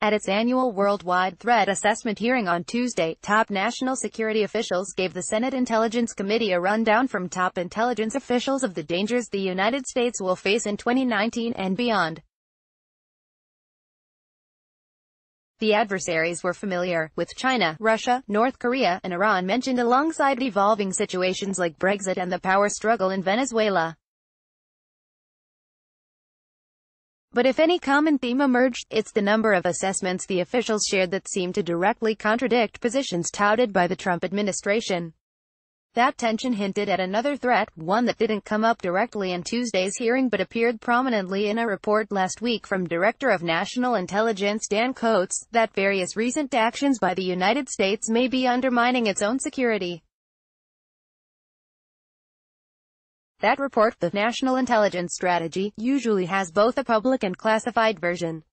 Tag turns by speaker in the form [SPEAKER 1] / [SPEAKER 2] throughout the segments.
[SPEAKER 1] At its annual Worldwide Threat Assessment hearing on Tuesday, top national security officials gave the Senate Intelligence Committee a rundown from top intelligence officials of the dangers the United States will face in 2019 and beyond. The adversaries were familiar, with China, Russia, North Korea, and Iran mentioned alongside evolving situations like Brexit and the power struggle in Venezuela. But if any common theme emerged, it's the number of assessments the officials shared that seemed to directly contradict positions touted by the Trump administration. That tension hinted at another threat, one that didn't come up directly in Tuesday's hearing but appeared prominently in a report last week from Director of National Intelligence Dan Coats, that various recent actions by the United States may be undermining its own security. That report, the National Intelligence Strategy, usually has both a public and classified version.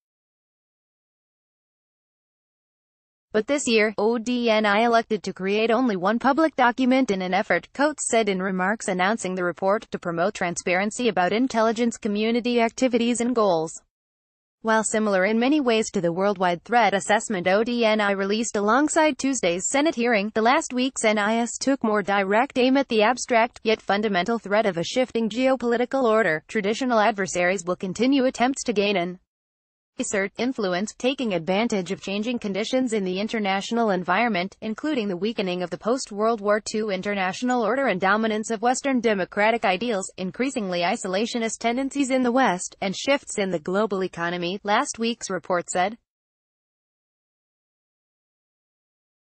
[SPEAKER 1] But this year, ODNI elected to create only one public document in an effort, Coats said in remarks announcing the report, to promote transparency about intelligence community activities and goals. While similar in many ways to the Worldwide Threat Assessment ODNI released alongside Tuesday's Senate hearing, the last week's NIS took more direct aim at the abstract, yet fundamental threat of a shifting geopolitical order. Traditional adversaries will continue attempts to gain an assert influence, taking advantage of changing conditions in the international environment, including the weakening of the post-World War II international order and dominance of Western democratic ideals, increasingly isolationist tendencies in the West, and shifts in the global economy, last week's report said.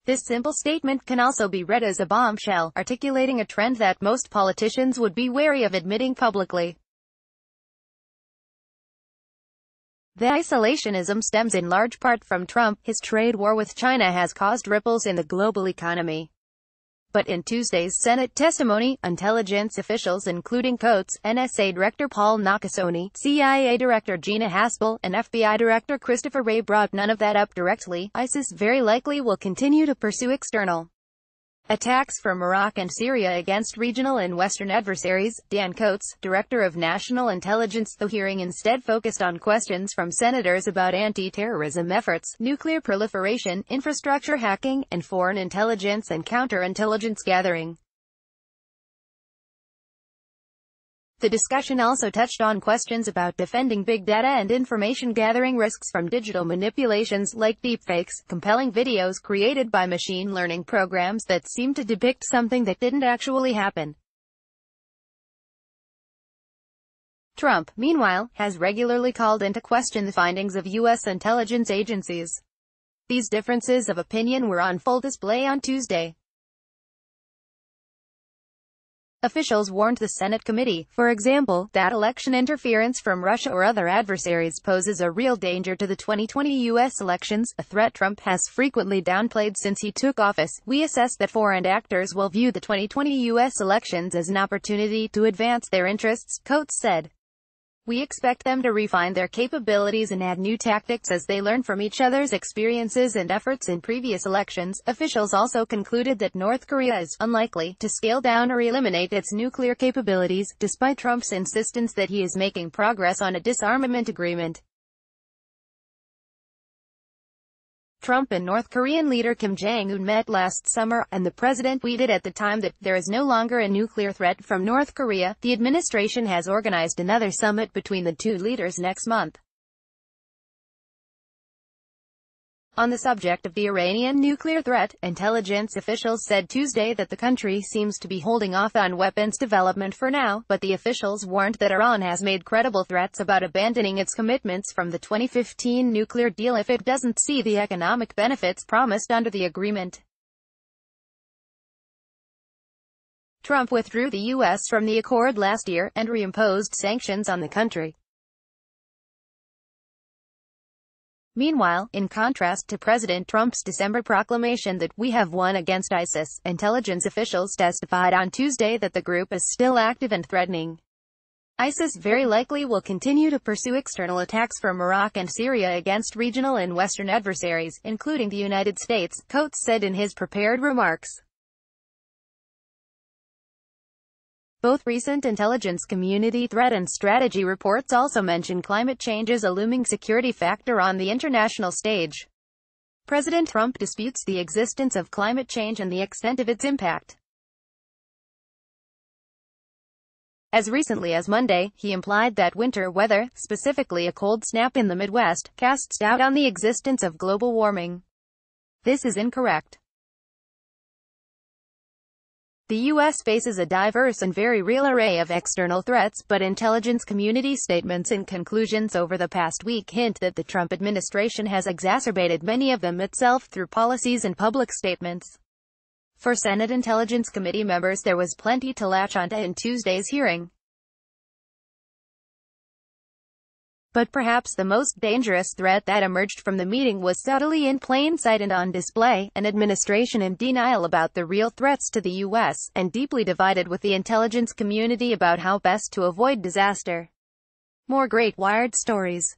[SPEAKER 1] This simple statement can also be read as a bombshell, articulating a trend that most politicians would be wary of admitting publicly. The isolationism stems in large part from Trump. His trade war with China has caused ripples in the global economy. But in Tuesday's Senate testimony, intelligence officials including Coats, NSA Director Paul Nakasone, CIA Director Gina Haspel, and FBI Director Christopher Wray brought none of that up directly. ISIS very likely will continue to pursue external attacks from Iraq and Syria against regional and Western adversaries, Dan Coats, Director of National Intelligence. The hearing instead focused on questions from senators about anti-terrorism efforts, nuclear proliferation, infrastructure hacking, and foreign intelligence and counterintelligence gathering. The discussion also touched on questions about defending big data and information gathering risks from digital manipulations like deepfakes, compelling videos created by machine learning programs that seem to depict something that didn't actually happen. Trump, meanwhile, has regularly called into question the findings of U.S. intelligence agencies. These differences of opinion were on full display on Tuesday. Officials warned the Senate committee, for example, that election interference from Russia or other adversaries poses a real danger to the 2020 U.S. elections, a threat Trump has frequently downplayed since he took office. We assess that foreign actors will view the 2020 U.S. elections as an opportunity to advance their interests, Coats said. We expect them to refine their capabilities and add new tactics as they learn from each other's experiences and efforts in previous elections. Officials also concluded that North Korea is unlikely to scale down or eliminate its nuclear capabilities, despite Trump's insistence that he is making progress on a disarmament agreement. Trump and North Korean leader Kim Jong-un met last summer, and the president tweeted at the time that there is no longer a nuclear threat from North Korea. The administration has organized another summit between the two leaders next month. On the subject of the Iranian nuclear threat, intelligence officials said Tuesday that the country seems to be holding off on weapons development for now, but the officials warned that Iran has made credible threats about abandoning its commitments from the 2015 nuclear deal if it doesn't see the economic benefits promised under the agreement. Trump withdrew the U.S. from the accord last year, and reimposed sanctions on the country. Meanwhile, in contrast to President Trump's December proclamation that we have won against ISIS, intelligence officials testified on Tuesday that the group is still active and threatening. ISIS very likely will continue to pursue external attacks from Iraq and Syria against regional and Western adversaries, including the United States, Coats said in his prepared remarks. Both recent intelligence community threat and strategy reports also mention climate change as a looming security factor on the international stage. President Trump disputes the existence of climate change and the extent of its impact. As recently as Monday, he implied that winter weather, specifically a cold snap in the Midwest, casts doubt on the existence of global warming. This is incorrect. The U.S. faces a diverse and very real array of external threats, but intelligence community statements and conclusions over the past week hint that the Trump administration has exacerbated many of them itself through policies and public statements. For Senate Intelligence Committee members, there was plenty to latch onto in Tuesday's hearing. But perhaps the most dangerous threat that emerged from the meeting was subtly in plain sight and on display: an administration in denial about the real threats to the U.S., and deeply divided with the intelligence community about how best to avoid disaster. More great Wired stories.